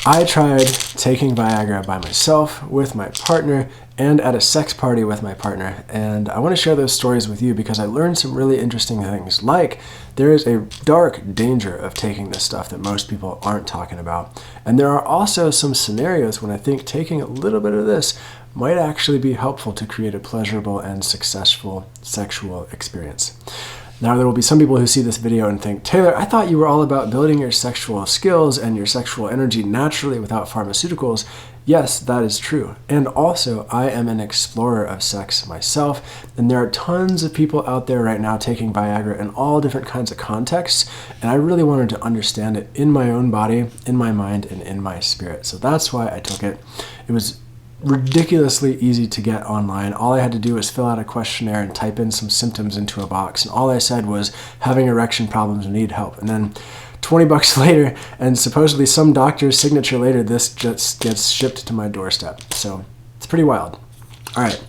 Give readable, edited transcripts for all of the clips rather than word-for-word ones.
I tried taking Viagra by myself, with my partner, and at a sex party with my partner. And I want to share those stories with you because I learned some really interesting things. Like, there is a dark danger of taking this stuff that most people aren't talking about. And there are also some scenarios when I think taking a little bit of this might actually be helpful to create a pleasurable and successful sexual experience. Now, there will be some people who see this video and think, Taylor, I thought you were all about building your sexual skills and your sexual energy naturally without pharmaceuticals. Yes, that is true. And also, I am an explorer of sex myself, and there are tons of people out there right now taking Viagra in all different kinds of contexts, and I really wanted to understand it in my own body, in my mind, and in my spirit. So that's why I took it. It was ridiculously easy to get online. All I had to do was fill out a questionnaire and type in some symptoms into a box. And all I said was having erection problems and need help. And then $20 later, and supposedly some doctor's signature later, this just gets shipped to my doorstep. So it's pretty wild. All right.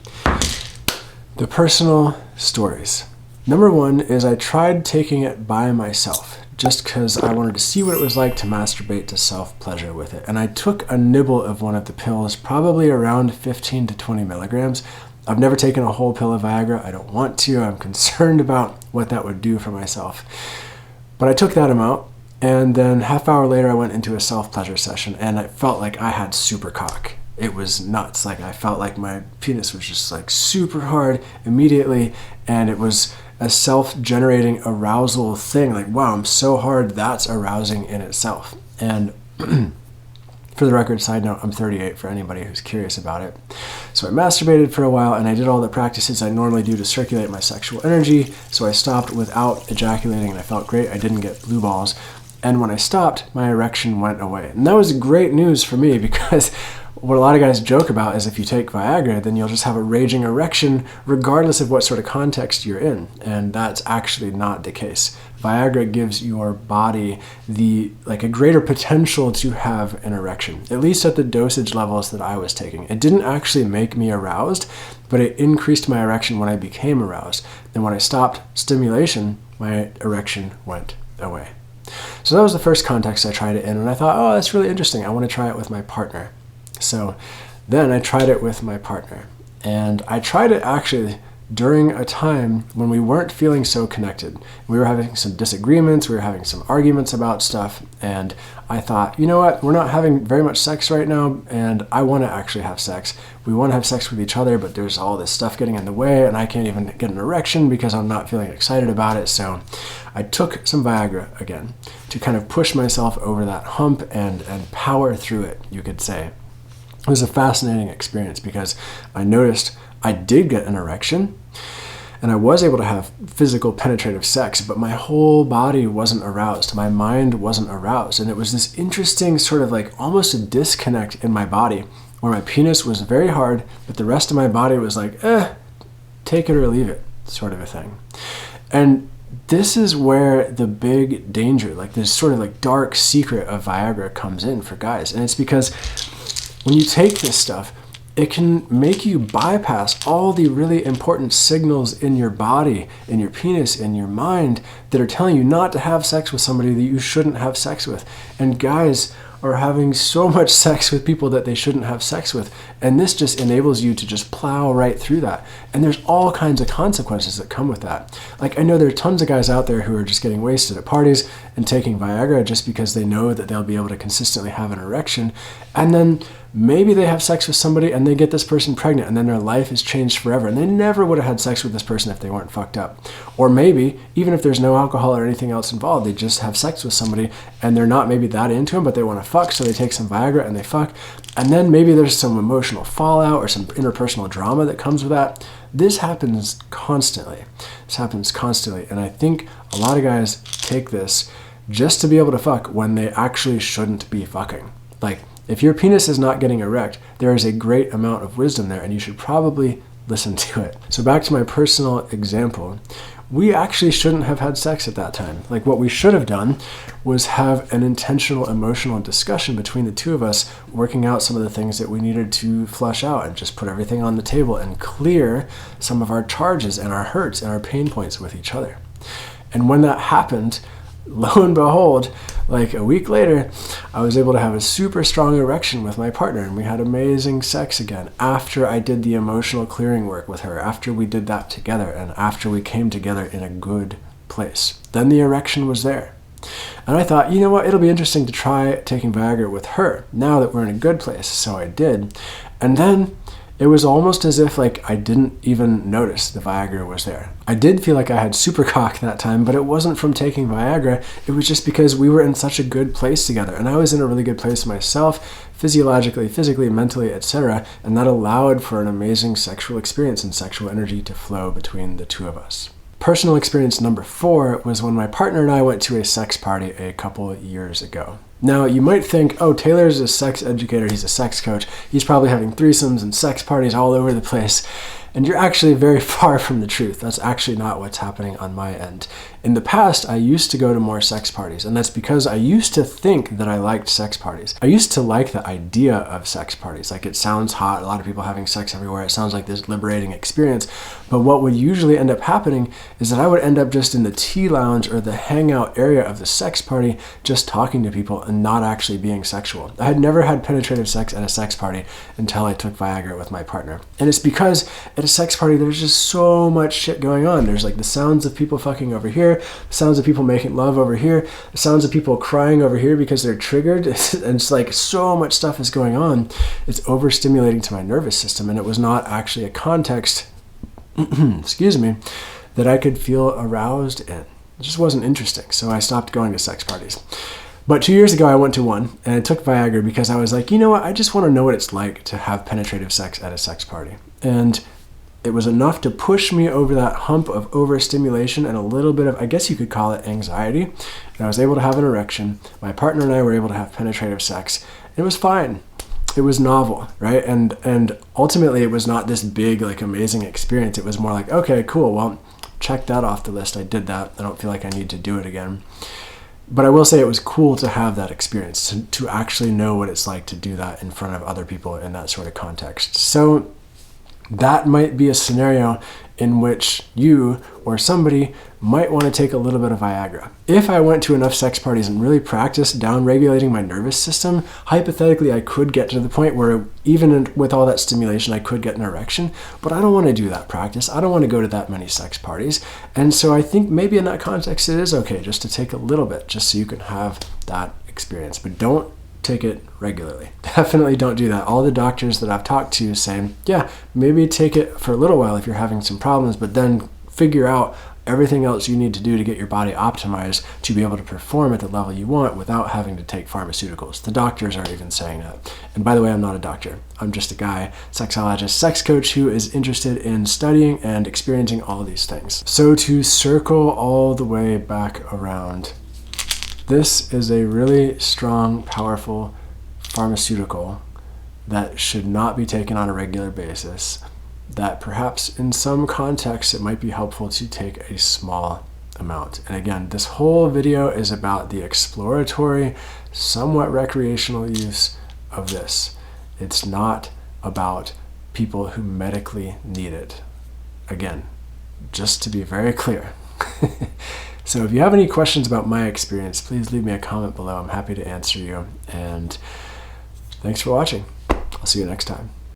The personal stories. Number one is I tried taking it by myself, just because I wanted to see what it was like to masturbate to self-pleasure with it. And I took a nibble of one of the pills, probably around 15 to 20 milligrams. I've never taken a whole pill of Viagra. I don't want to. I'm concerned about what that would do for myself. But I took that amount, and then half hour later I went into a self-pleasure session, and I felt like I had super cock. It was nuts. Like, I felt like my penis was just like super hard immediately, and it was a self-generating arousal thing. Like, wow, I'm so hard, that's arousing in itself. And for the record, side note, I'm 38 for anybody who's curious about it. So I masturbated for a while, and I did all the practices I normally do to circulate my sexual energy. So I stopped without ejaculating, and I felt great. I didn't get blue balls. And when I stopped, my erection went away. And that was great news for me, because what a lot of guys joke about is if you take Viagra, then you'll just have a raging erection regardless of what sort of context you're in. And that's actually not the case. Viagra gives your body a greater potential to have an erection, at least at the dosage levels that I was taking. It didn't actually make me aroused, but it increased my erection when I became aroused. Then when I stopped stimulation, my erection went away. So that was the first context I tried it in, and I thought, oh, that's really interesting. I want to try it with my partner. So then I tried it with my partner, and I tried it actually during a time when we weren't feeling so connected. We were having some disagreements, we were having some arguments about stuff, and I thought, you know what, we're not having very much sex right now, and I want to actually have sex. We want to have sex with each other, but there's all this stuff getting in the way, and I can't even get an erection because I'm not feeling excited about it. So I took some Viagra again to kind of push myself over that hump and power through it, you could say. It was a fascinating experience because I noticed I did get an erection and I was able to have physical penetrative sex, but my whole body wasn't aroused. My mind wasn't aroused. And it was this interesting sort of like almost a disconnect in my body where my penis was very hard, but the rest of my body was like, take it or leave it, sort of a thing. And this is where the big danger, like this sort of like dark secret of Viagra comes in for guys. And it's because when you take this stuff, it can make you bypass all the really important signals in your body, in your penis, in your mind that are telling you not to have sex with somebody that you shouldn't have sex with. And guys are having so much sex with people that they shouldn't have sex with. And this just enables you to just plow right through that. And there's all kinds of consequences that come with that. Like, I know there are tons of guys out there who are just getting wasted at parties and taking Viagra just because they know that they'll be able to consistently have an erection. And then maybe they have sex with somebody and they get this person pregnant, and then their life is changed forever. And they never would have had sex with this person if they weren't fucked up. Or maybe, even if there's no alcohol or anything else involved, they just have sex with somebody and they're not maybe that into him, but they want to fuck, so they take some Viagra and they fuck. And then maybe there's some emotional fallout or some interpersonal drama that comes with that. This happens constantly. And I think a lot of guys take this just to be able to fuck when they actually shouldn't be fucking. Like, if your penis is not getting erect, there is a great amount of wisdom there, and you should probably listen to it. So back to my personal example, we actually shouldn't have had sex at that time. Like, what we should have done was have an intentional emotional discussion between the two of us, working out some of the things that we needed to flush out and just put everything on the table and clear some of our charges and our hurts and our pain points with each other. And when that happened, lo and behold, like a week later, I was able to have a super strong erection with my partner, and we had amazing sex again after I did the emotional clearing work with her, after we did that together, and after we came together in a good place. Then the erection was there. And I thought, you know what, it'll be interesting to try taking Viagra with her now that we're in a good place. So I did. And then it was almost as if like I didn't even notice the Viagra was there. I did feel like I had supercock that time, but it wasn't from taking Viagra. It was just because we were in such a good place together. And I was in a really good place myself, physiologically, physically, mentally, etc. And that allowed for an amazing sexual experience and sexual energy to flow between the two of us. Personal experience number 4 was when my partner and I went to a sex party a couple years ago. Now, you might think, oh, Taylor's a sex educator, he's a sex coach, he's probably having threesomes and sex parties all over the place. And you're actually very far from the truth. That's actually not what's happening on my end. In the past, I used to go to more sex parties, and that's because I used to think that I liked sex parties. I used to like the idea of sex parties. Like, it sounds hot, a lot of people having sex everywhere, it sounds like this liberating experience. But what would usually end up happening is that I would end up just in the tea lounge or the hangout area of the sex party, just talking to people and not actually being sexual. I had never had penetrative sex at a sex party until I took Viagra with my partner. And it's because at a sex party, there's just so much shit going on. There's like the sounds of people fucking over here, the sounds of people making love over here, the sounds of people crying over here because they're triggered. And it's like so much stuff is going on. It's overstimulating to my nervous system. And it was not actually a context, excuse me, that I could feel aroused in. It just wasn't interesting. So I stopped going to sex parties. But 2 years ago, I went to one, and I took Viagra because I was like, you know what? I just want to know what it's like to have penetrative sex at a sex party. And it was enough to push me over that hump of overstimulation and a little bit of, I guess you could call it anxiety. And I was able to have an erection. My partner and I were able to have penetrative sex. It was fine. It was novel, right? And ultimately, it was not this big, like, amazing experience. It was more like, okay, cool. Well, check that off the list. I did that. I don't feel like I need to do it again. But I will say it was cool to have that experience, to actually know what it's like to do that in front of other people in that sort of context. So that might be a scenario in which you or somebody might want to take a little bit of Viagra. If I went to enough sex parties and really practiced down-regulating my nervous system, hypothetically I could get to the point where even with all that stimulation I could get an erection, but I don't want to do that practice. I don't want to go to that many sex parties. And so I think maybe in that context it is okay just to take a little bit, just so you can have that experience. But don't take it regularly. Definitely don't do that. All the doctors that I've talked to say, yeah, maybe take it for a little while if you're having some problems, but then figure out everything else you need to do to get your body optimized to be able to perform at the level you want without having to take pharmaceuticals. The doctors are even saying that. And by the way, I'm not a doctor. I'm just a guy, sexologist, sex coach who is interested in studying and experiencing all of these things. So to circle all the way back around, this is a really strong, powerful pharmaceutical that should not be taken on a regular basis, that perhaps in some contexts it might be helpful to take a small amount. And again, this whole video is about the exploratory, somewhat recreational use of this. It's not about people who medically need it. Again, just to be very clear. So if you have any questions about my experience, please leave me a comment below. I'm happy to answer you. And thanks for watching. I'll see you next time.